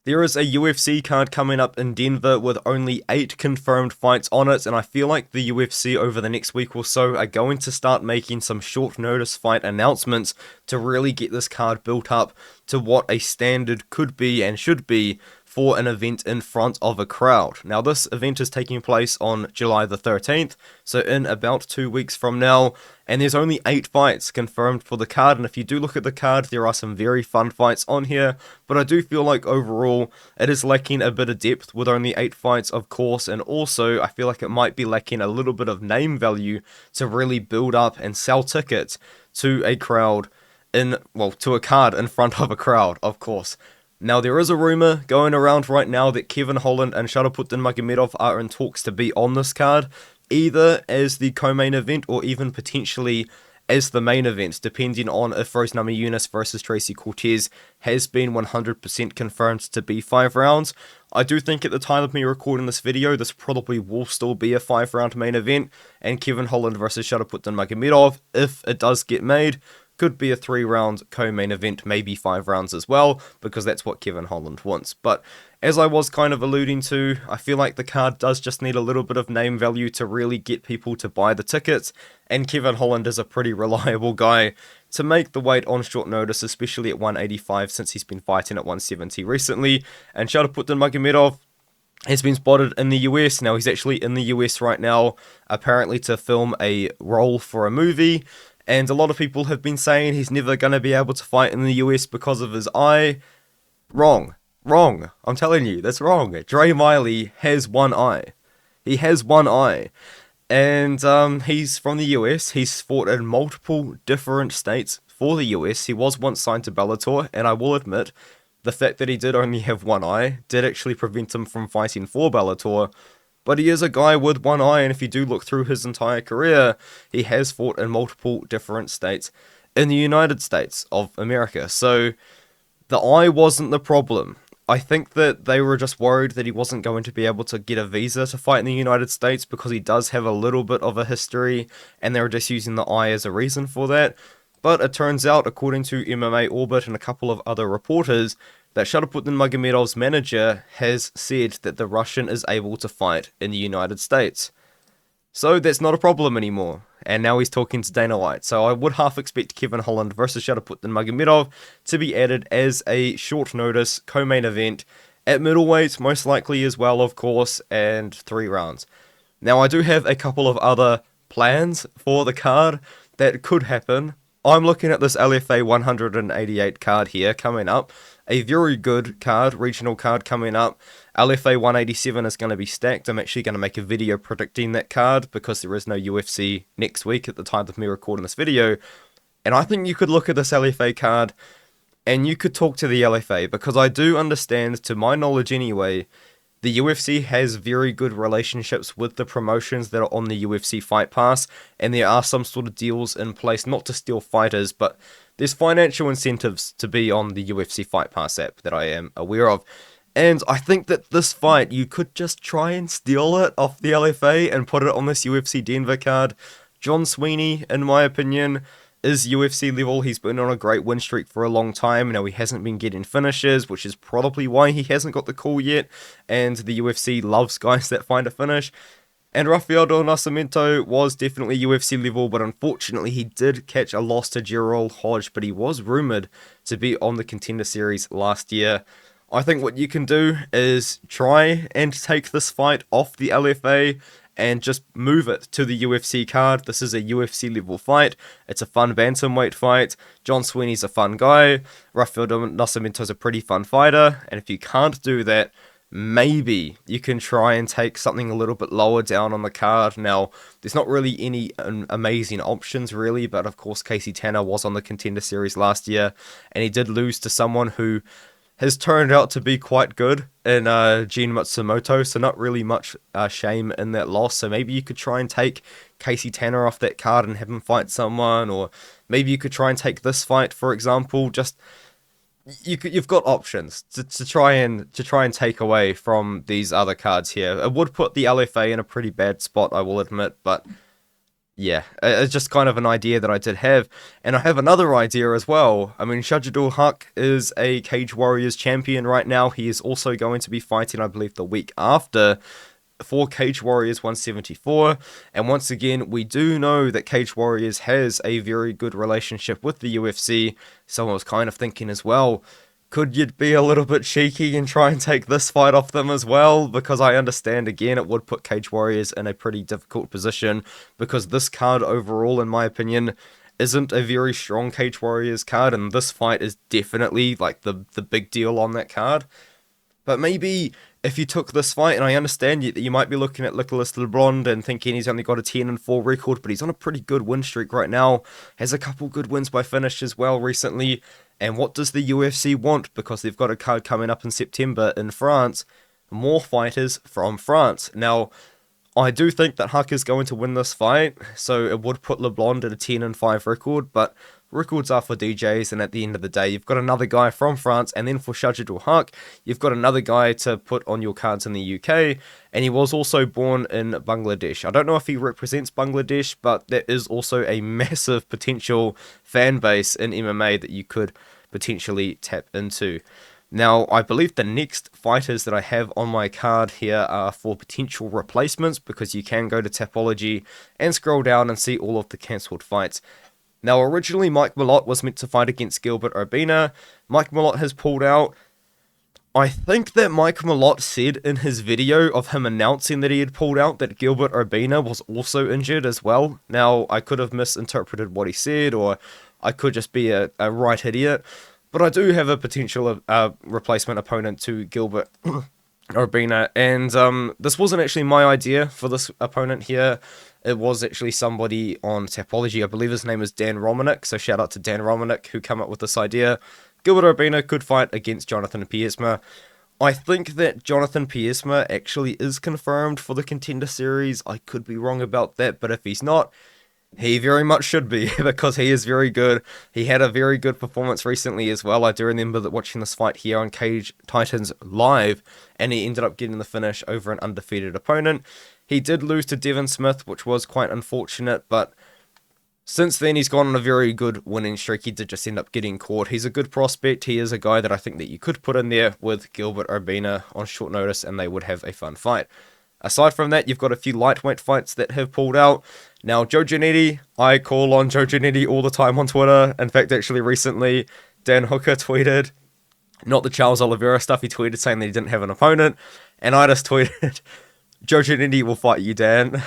There is a UFC card coming up in Denver with only 8 confirmed fights on it, and I feel like the UFC over the next week or so are going to start making some short notice fight announcements to really get this card built up to what a standard could be and should be for an event in front of a crowd. Now, this event is taking place on July the 13th, so in about 2 weeks from now, and there's only 8 fights confirmed for the card, and if you do look at the card, there are some very fun fights on here, but I do feel like overall, it is lacking a bit of depth with only 8 fights, of course, and also, I feel like it might be lacking a little bit of name value to really build up and sell tickets to a crowd to a card in front of a crowd, of course. Now, there is a rumour going around right now that Kevin Holland and Shadoputin Magomedov are in talks to be on this card, either as the co-main event or even potentially as the main event, depending on if Namajunas versus Tracy Cortez has been 100% confirmed to be 5 rounds. I do think at the time of me recording this video, this probably will still be a 5-round main event, and Kevin Holland versus Shadoputin Magomedov, if it does get made, could be a 3-round co-main event, maybe 5 rounds as well, because that's what Kevin Holland wants. But as I was kind of alluding to, I feel like the card does just need a little bit of name value to really get people to buy the tickets, and Kevin Holland is a pretty reliable guy to make the weight on short notice, especially at 185 since he's been fighting at 170 recently, and Shadoputin Magomedov has been spotted in the US. Now, he's actually in the US right now, apparently to film a role for a movie, and a lot of people have been saying he's never going to be able to fight in the US because of his eye. Wrong. I'm telling you, that's wrong. Dre Miley has one eye. He has one eye. And he's from the US. He's fought in multiple different states for the US. He was once signed to Bellator, and I will admit, the fact that he did only have one eye did actually prevent him from fighting for Bellator. But he is a guy with one eye, and if you do look through his entire career, he has fought in multiple different states in the United States of America. So the eye wasn't the problem. I think that they were just worried that he wasn't going to be able to get a visa to fight in the United States because he does have a little bit of a history, and they were just using the eye as a reason for that. But it turns out, according to MMA Orbit and a couple of other reporters, that Shadoputin Magomedov's manager has said that the Russian is able to fight in the United States. So that's not a problem anymore. And now he's talking to Dana White. So I would half expect Kevin Holland versus Shadoputin Magomedov to be added as a short notice co-main event at middleweight, most likely as well, of course, and 3 rounds. Now, I do have a couple of other plans for the card that could happen. I'm looking at this LFA 188 card here coming up. A very good card, regional card coming up. LFA 187 is going to be stacked. I'm actually going to make a video predicting that card because there is no UFC next week at the time of me recording this video. And I think you could look at this LFA card and you could talk to the LFA, because I do understand, to my knowledge anyway, the UFC has very good relationships with the promotions that are on the UFC Fight Pass, and there are some sort of deals in place, not to steal fighters, but there's financial incentives to be on the UFC Fight Pass app that I am aware of. And I think that this fight, you could just try and steal it off the LFA and put it on this UFC Denver card. John Sweeney, in my opinion, is UFC level. He's been on a great win streak for a long time. Now, he hasn't been getting finishes, which is probably why he hasn't got the call yet, and the UFC loves guys that find a finish. And Rafael Del Nascimento was definitely UFC level, but unfortunately he did catch a loss to Gerald Hodge, but he was rumoured to be on the Contender Series last year. I think what you can do is try and take this fight off the LFA and just move it to the UFC card. This is a UFC level fight. It's a fun bantamweight fight. John Sweeney's a fun guy. Rafael Del Nascimento's a pretty fun fighter. And if you can't do that, maybe you can try and take something a little bit lower down on the card. Now, there's not really any amazing options really, but of course Casey Tanner was on the Contender Series last year, and he did lose to someone who has turned out to be quite good in Gene Matsumoto, so not really much shame in that loss. So maybe you could try and take Casey Tanner off that card and have him fight someone, or maybe you could try and take this fight, for example. Just you've got options to try and take away from these other cards here. It would put the LFA in a pretty bad spot, I will admit, but Yeah, it's just kind of an idea that I did have. And I have another idea as well. I mean, Shahidul Haq is a Cage Warriors champion right now. He is also going to be fighting, I believe, the week after for Cage Warriors 174. And once again, we do know that Cage Warriors has a very good relationship with the UFC. So I was kind of thinking as well, could you be a little bit cheeky and try and take this fight off them as well? Because I understand, again, it would put Cage Warriors in a pretty difficult position, because this card overall, in my opinion, isn't a very strong Cage Warriors card, and this fight is definitely like the big deal on that card. But maybe if you took this fight, and I understand that you might be looking at Nicolas LeBron and thinking he's only got a 10-4 record, but he's on a pretty good win streak right now. Has a couple good wins by finish as well recently. And what does the UFC want? Because they've got a card coming up in September in France. More fighters from France. Now, I do think that Huck is going to win this fight, so it would put LeBlanc at a 10-5 record, but records are for DJs, and at the end of the day, you've got another guy from France, and then for Shahidul Haq, you've got another guy to put on your cards in the UK, and he was also born in Bangladesh. I don't know if he represents Bangladesh, but there is also a massive potential fan base in MMA that you could potentially tap into. Now, I believe the next fighters that I have on my card here are for potential replacements, because you can go to Tapology and scroll down and see all of the cancelled fights. Now, originally Mike Malott was meant to fight against Gilbert Urbina. Mike Malott has pulled out. I think that Mike Malott said in his video of him announcing that he had pulled out that Gilbert Urbina was also injured as well. Now, I could have misinterpreted what he said, or I could just be a right idiot. But I do have a potential replacement opponent to Gilbert Urbina, and this wasn't actually my idea for this opponent here. It was actually somebody on Tapology. I believe his name is Dan Romanek, so shout out to Dan Romanek who came up with this idea. Gilbert Urbina could fight against Jonathan Piesma. I think that Jonathan Piesma actually is confirmed for the Contender Series. I could be wrong about that, but if he's not, he very much should be, because he is very good. He had a very good performance recently as well. I do remember that watching this fight here on Cage Titans live, and he ended up getting the finish over an undefeated opponent. He did lose to Devin Smith, which was quite unfortunate, but since then he's gone on a very good winning streak. He did just end up getting caught. He's a good prospect. He is a guy that I think that you could put in there with Gilbert Urbina on short notice, and they would have a fun fight. Aside from that, you've got a few lightweight fights that have pulled out. Now, Joe Giannetti, I call on Joe Giannetti all the time on Twitter. In fact, actually recently, Dan Hooker tweeted, not the Charles Oliveira stuff, he tweeted saying that he didn't have an opponent, and I just tweeted, Joe Giannetti will fight you, Dan.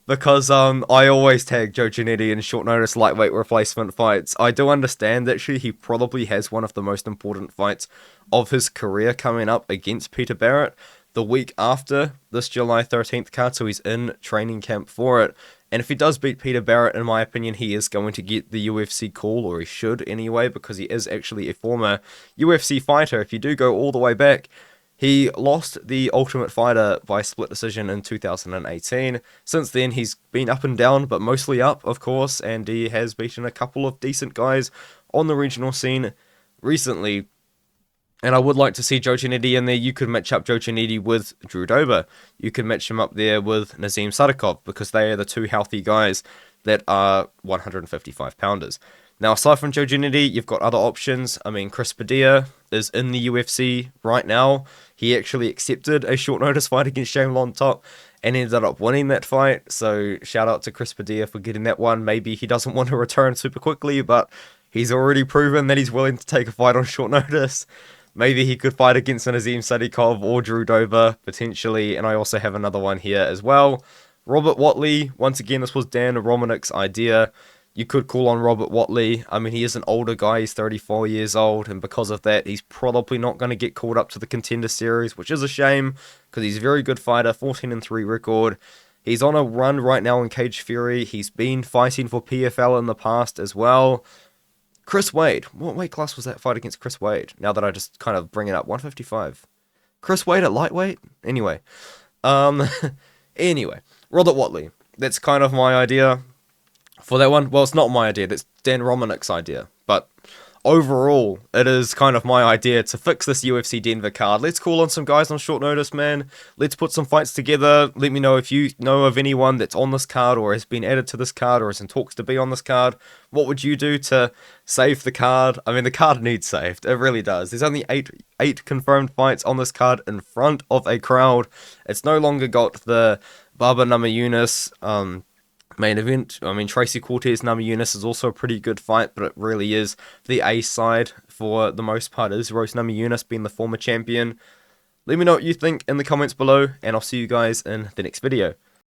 Because I always tag Joe Giannetti in short notice lightweight replacement fights. I do understand actually he probably has one of the most important fights of his career coming up against Peter Barrett the week after this July 13th card, so he's in training camp for it. And if he does beat Peter Barrett, in my opinion, he is going to get the UFC call, or he should anyway, because he is actually a former UFC fighter. If you do go all the way back, he lost the Ultimate Fighter by split decision in 2018. Since then, he's been up and down, but mostly up, of course, and he has beaten a couple of decent guys on the regional scene recently. And I would like to see Joe Giannetti in there. You could match up Joe Giannetti with Drew Dober. You could match him up there with Nazim Sadikov, because they are the two healthy guys that are 155-pounders. Now, aside from Joe Giannetti, you've got other options. I mean, Chris Padilla is in the UFC right now. He actually accepted a short notice fight against Shane Lontop and ended up winning that fight. So shout out to Chris Padilla for getting that one. Maybe he doesn't want to return super quickly, but he's already proven that he's willing to take a fight on short notice. Maybe he could fight against Nazim Sadikov or Drew Dober, potentially. And I also have another one here as well. Robert Watley. Once again, this was Dan Romanek's idea. You could call on Robert Watley. I mean, he is an older guy. He's 34 years old. And because of that, he's probably not going to get called up to the Contender Series, which is a shame, because he's a very good fighter, 14-3 record. He's on a run right now in Cage Fury. He's been fighting for PFL in the past as well. Chris Wade. What weight class was that fight against Chris Wade? Now that I just kind of bring it up. 155. Chris Wade at lightweight? Anyway. Anyway. Robert Watley. That's kind of my idea for that one. Well, it's not my idea. That's Dan Romanek's idea. But overall, it is kind of my idea to fix this UFC Denver card. Let's call on some guys on short notice, man. Let's put some fights together. Let me know if you know of anyone that's on this card or has been added to this card or is in talks to be on this card. What would you do to save the card? I mean, the card needs saved. It really does. There's only eight confirmed fights on this card in front of a crowd. It's no longer got the Namajunas main event. I mean, Tracy Cortez Namajunas is also a pretty good fight, but it really is the A side for the most part, is Rose Namajunas being the former champion. Let me know what you think in the comments below, and I'll see you guys in the next video.